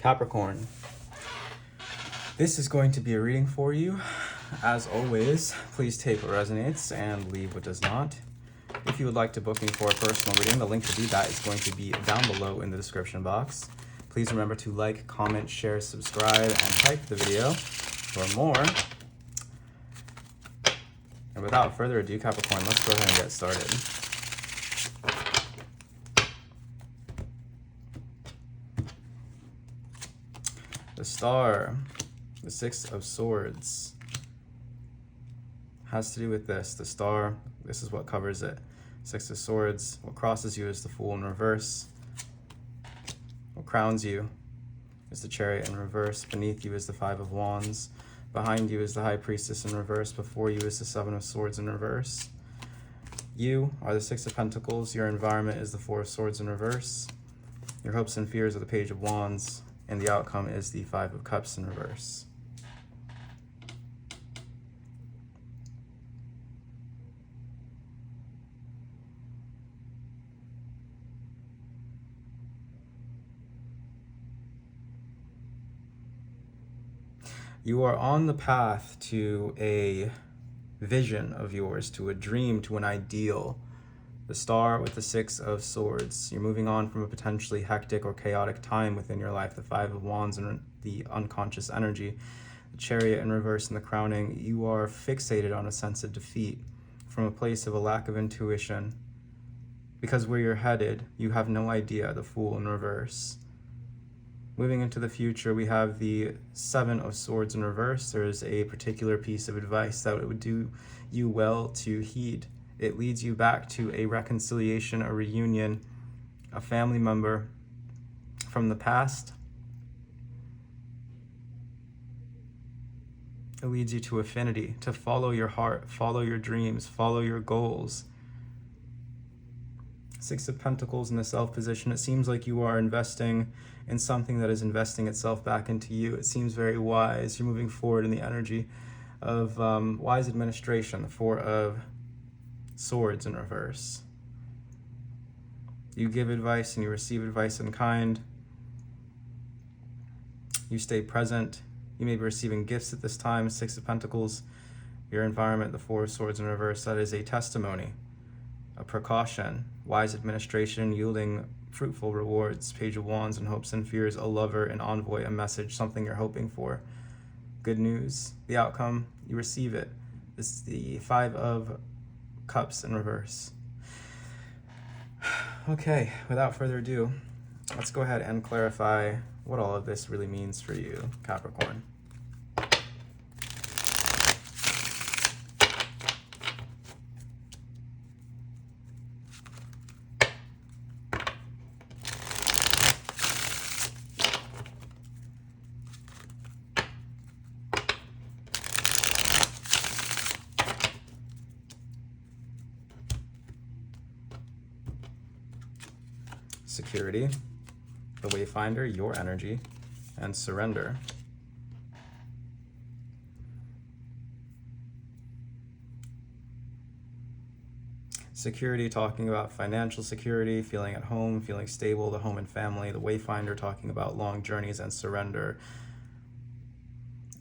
Capricorn, this is going to be a reading for you. As always, please take what resonates and leave what does not. If you would like to book me for a personal reading, the link to do that is going to be down below in the description box. Please remember to like, comment, share, subscribe, and type the video for more. And without further ado, Capricorn, let's go ahead and get started. The Star, the Six of Swords, has to do with this. The Star, this is what covers it. Six of Swords, what crosses you is the Fool in reverse. What crowns you is the Chariot in reverse. Beneath you is the Five of Wands. Behind you is the High Priestess in reverse. Before you is the Seven of Swords in reverse. You are the Six of Pentacles. Your environment is the Four of Swords in reverse. Your hopes and fears are the Page of Wands. And the outcome is the Five of Cups in reverse. You are on the path to a vision of yours, to a dream, to an ideal. The Star with the Six of Swords. You're moving on from a potentially hectic or chaotic time within your life. The Five of Wands and the unconscious energy. The Chariot in reverse and the crowning. You are fixated on a sense of defeat from a place of a lack of intuition. Because where you're headed, you have no idea. The Fool in reverse. Moving into the future, we have the Seven of Swords in reverse. There's a particular piece of advice that it would do you well to heed. It leads you back to a reconciliation, a reunion, a family member from the past. It leads you to affinity, to follow your heart, follow your dreams, follow your goals. Six of Pentacles in the Self position. It seems like you are investing in something that is investing itself back into you. It seems very wise. You're moving forward in the energy of wise administration. The Four of Swords in reverse. You give advice and you receive advice in kind. You stay present. You may be receiving gifts at this time. Six of Pentacles, your environment, the Four of Swords in reverse. That is a testimony, a precaution, wise administration yielding fruitful rewards. Page of Wands and hopes and fears, a lover, an envoy, a message, something you're hoping for. Good news. The outcome, you receive it. This is the Five of Cups in reverse. Okay, without further ado, let's go ahead and clarify what all of this really means for you, Capricorn. Security, the Wayfinder, your energy, and surrender. Security, talking about financial security, feeling at home, feeling stable, the home and family. The Wayfinder, talking about long journeys, and surrender.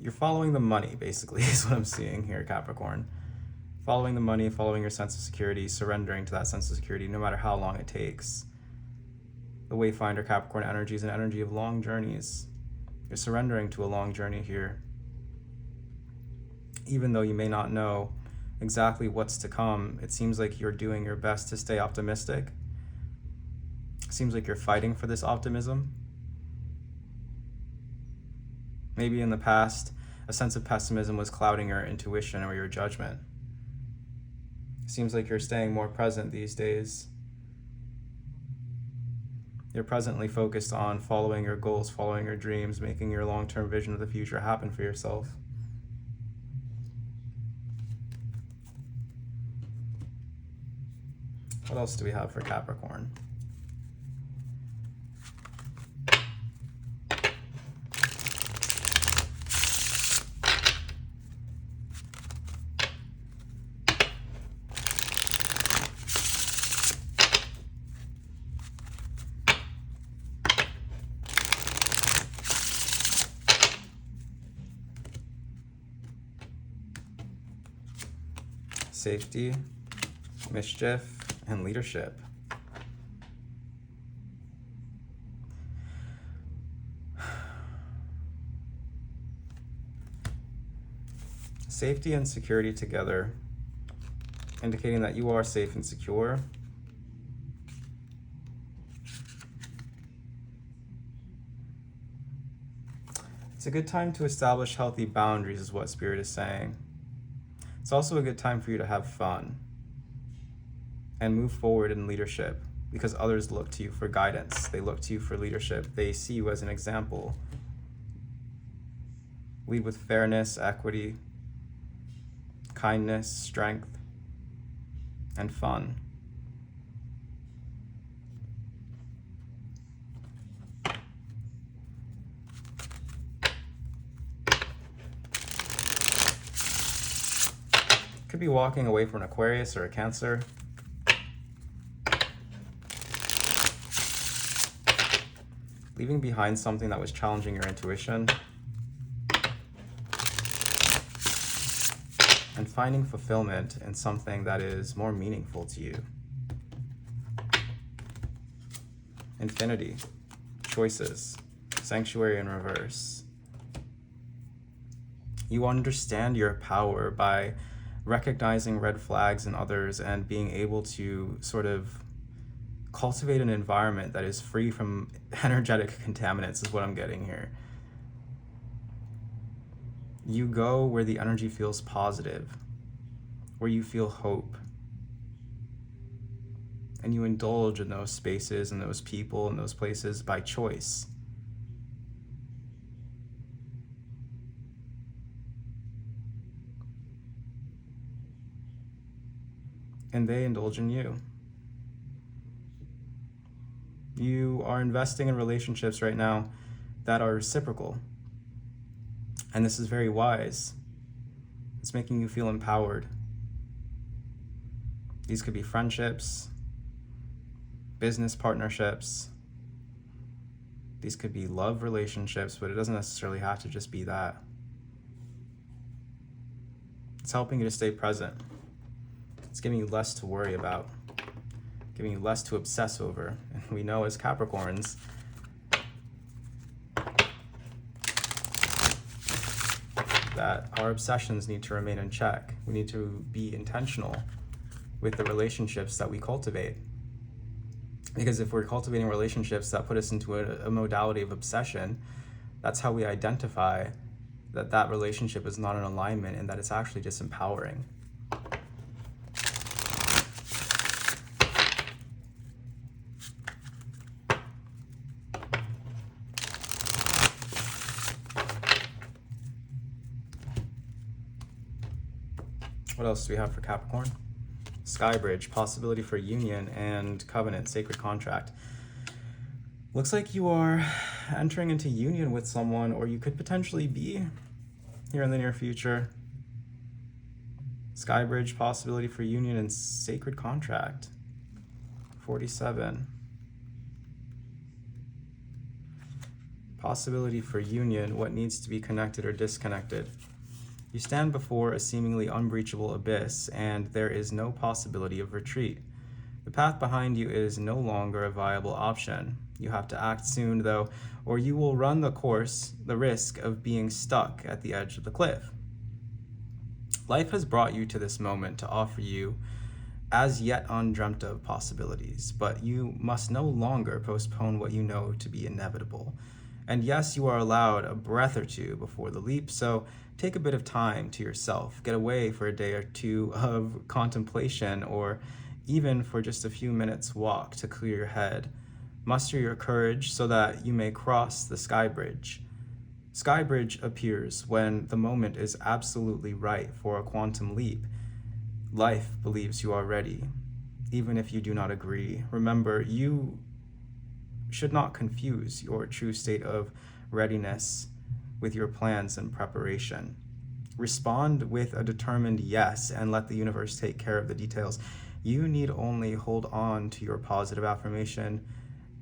You're following the money, basically, is what I'm seeing here, Capricorn. Following the money, following your sense of security, surrendering to that sense of security, no matter how long it takes. The Wayfinder, Capricorn energy is an energy of long journeys. You're surrendering to a long journey here. Even though you may not know exactly what's to come, it seems like you're doing your best to stay optimistic. It seems like you're fighting for this optimism. Maybe in the past, a sense of pessimism was clouding your intuition or your judgment. It seems like you're staying more present these days. You're presently focused on following your goals, following your dreams, making your long-term vision of the future happen for yourself. What else do we have for Capricorn? safety, mischief, and leadership. Safety and security together, indicating that you are safe and secure. It's a good time to establish healthy boundaries, is what Spirit is saying. It's also a good time for you to have fun and move forward in leadership, because others look to you for guidance. They look to you for leadership. They see you as an example. Lead with fairness, equity, kindness, strength, and fun. Could be walking away from an Aquarius or a Cancer. Leaving behind something that was challenging your intuition. And finding fulfillment in something that is more meaningful to you. Infinity, choices, sanctuary in reverse. You understand your power by recognizing red flags in others and being able to sort of cultivate an environment that is free from energetic contaminants, is what I'm getting here. You go where the energy feels positive, where you feel hope. And you indulge in those spaces and those people and those places by choice. And they indulge in you. You are investing in relationships right now that are reciprocal. And this is very wise. It's making you feel empowered. These could be friendships, business partnerships. These could be love relationships, but it doesn't necessarily have to just be that. It's helping you to stay present. It's giving you less to worry about, giving you less to obsess over. And we know as Capricorns, that our obsessions need to remain in check. We need to be intentional with the relationships that we cultivate. Because if we're cultivating relationships that put us into a modality of obsession, that's how we identify that that relationship is not in alignment and that it's actually disempowering. What else do we have for Capricorn? Sky Bridge, possibility for union and covenant, sacred contract. Looks like you are entering into union with someone, or you could potentially be here in the near future. Sky Bridge, possibility for union and sacred contract. 47. Possibility for union, what needs to be connected or disconnected. You stand before a seemingly unbreachable abyss, and there is no possibility of retreat. The path behind you is no longer a viable option. You have to act soon, though, or you will run the risk of being stuck at the edge of the cliff. Life has brought you to this moment to offer you as yet undreamt of possibilities, but you must no longer postpone what you know to be inevitable. And yes, you are allowed a breath or two before the leap, so take a bit of time to yourself. Get away for a day or two of contemplation, or even for just a few minutes walk to clear your head. Muster your courage so that you may cross the Sky Bridge. Sky Bridge appears when the moment is absolutely right for a quantum leap. Life believes you are ready, even if you do not agree. Remember, you should not confuse your true state of readiness with your plans and preparation. Respond with a determined yes and let the universe take care of the details. You need only hold on to your positive affirmation,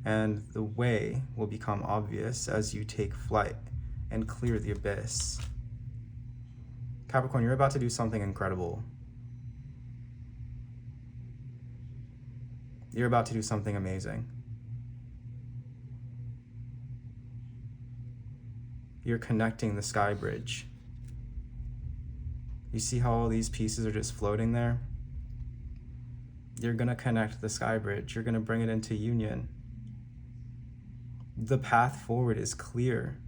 and the way will become obvious as you take flight and clear the abyss. Capricorn, you're about to do something incredible. You're about to do something amazing. You're connecting the sky bridge. You see how all these pieces are just floating there? You're going to connect the sky bridge. You're going to bring it into union. The path forward is clear.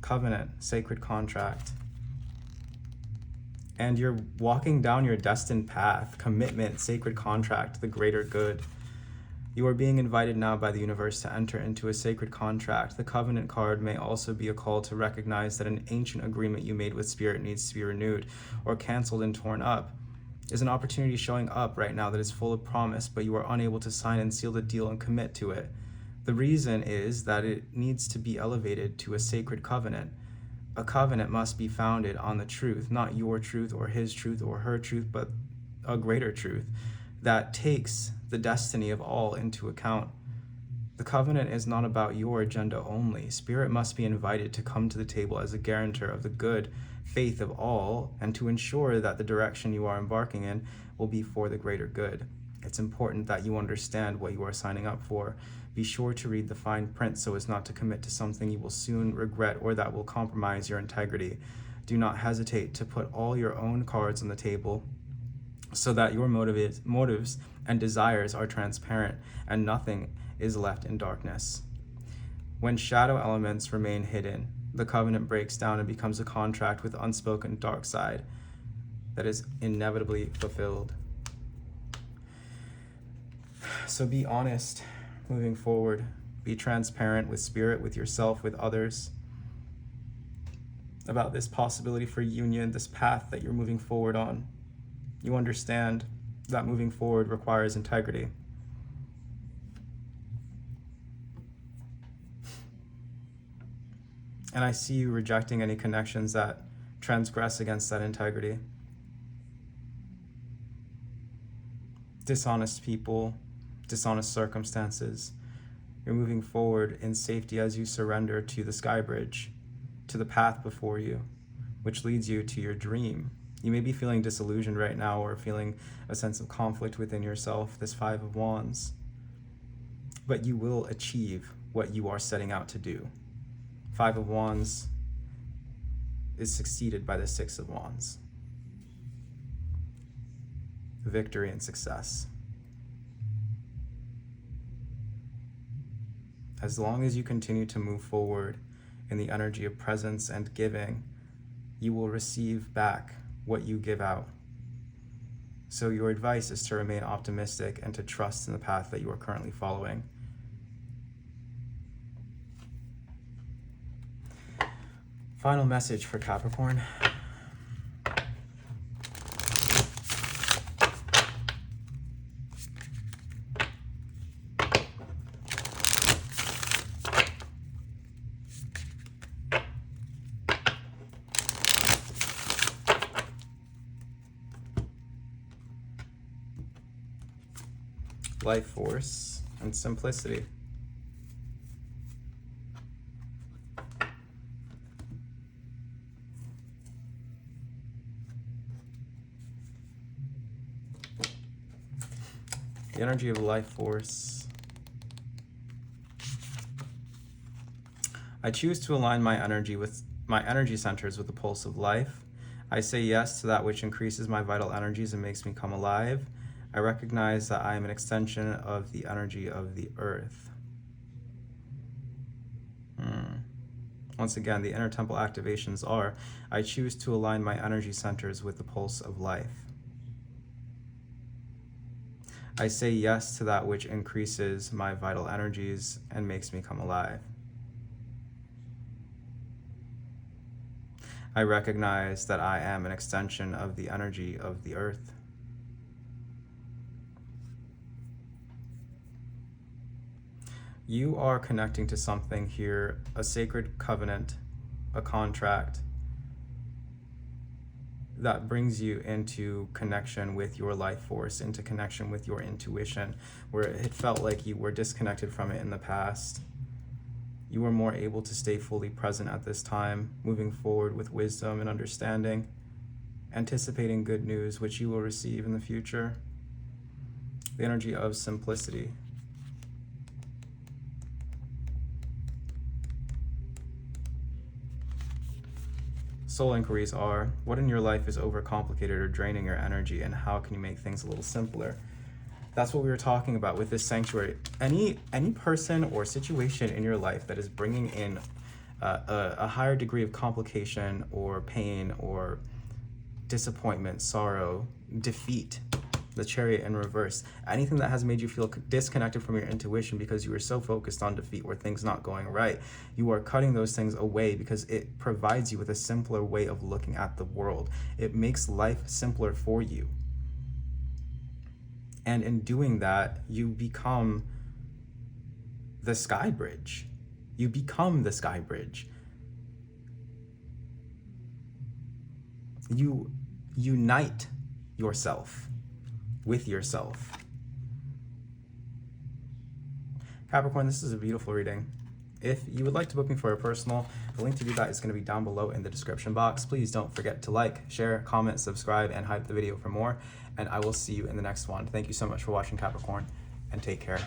Covenant, sacred contract. And you're walking down your destined path. Commitment, sacred contract, the greater good. You are being invited now by the universe to enter into a sacred contract. The covenant card may also be a call to recognize that an ancient agreement you made with spirit needs to be renewed or canceled and torn up. There's an opportunity showing up right now that is full of promise, but you are unable to sign and seal the deal and commit to it. The reason is that it needs to be elevated to a sacred covenant. A covenant must be founded on the truth, not your truth or his truth or her truth, but a greater truth that takes the destiny of all into account. The covenant is not about your agenda only. Spirit must be invited to come to the table as a guarantor of the good faith of all and to ensure that the direction you are embarking in will be for the greater good. It's important that you understand what you are signing up for. Be sure to read the fine print so as not to commit to something you will soon regret or that will compromise your integrity. Do not hesitate to put all your own cards on the table so that your motives and desires are transparent and nothing is left in darkness. When shadow elements remain hidden, the covenant breaks down and becomes a contract with unspoken dark side that is inevitably fulfilled. So be honest moving forward. Be transparent with spirit, with yourself, with others about this possibility for union, this path that you're moving forward on. You understand that moving forward requires integrity. And I see you rejecting any connections that transgress against that integrity. Dishonest people, dishonest circumstances. You're moving forward in safety as you surrender to the sky bridge, to the path before you, which leads you to your dream. You may be feeling disillusioned right now or feeling a sense of conflict within yourself, this Five of Wands. But you will achieve what you are setting out to do. Five of Wands is succeeded by the Six of Wands. Victory and success. As long as you continue to move forward in the energy of presence and giving, you will receive back what you give out. So your advice is to remain optimistic and to trust in the path that you are currently following. Final message for Capricorn. Life force and simplicity. The energy of life force. I choose to align my energy centers with the pulse of life. I say yes to that which increases my vital energies and makes me come alive. I recognize that I am an extension of the energy of the earth. Once again, the inner temple activations are, I choose to align my energy centers with the pulse of life. I say yes to that which increases my vital energies and makes me come alive. I recognize that I am an extension of the energy of the earth. You are connecting to something here, a sacred covenant, a contract that brings you into connection with your life force, into connection with your intuition, where it felt like you were disconnected from it in the past. You are more able to stay fully present at this time, moving forward with wisdom and understanding anticipating good news, which you will receive in the future. The energy of simplicity. Soul inquiries are, what in your life is overcomplicated or draining your energy, and how can you make things a little simpler? That's what we were talking about with this sanctuary. Any person or situation in your life that is bringing in a higher degree of complication or pain or disappointment, sorrow, defeat, the Chariot in reverse, anything that has made you feel disconnected from your intuition because you were so focused on defeat or things not going right, you are cutting those things away because it provides you with a simpler way of looking at the world. It makes life simpler for you. And in doing that, you become the sky bridge. You become the sky bridge. You unite yourself with yourself. Capricorn, this is a beautiful reading. If you would like to book me for a personal, the link to do that is going to be down below in the description box. Please don't forget to like, share, comment, subscribe, and hype the video for more. And I will see you in the next one. Thank you so much for watching, Capricorn, and take care.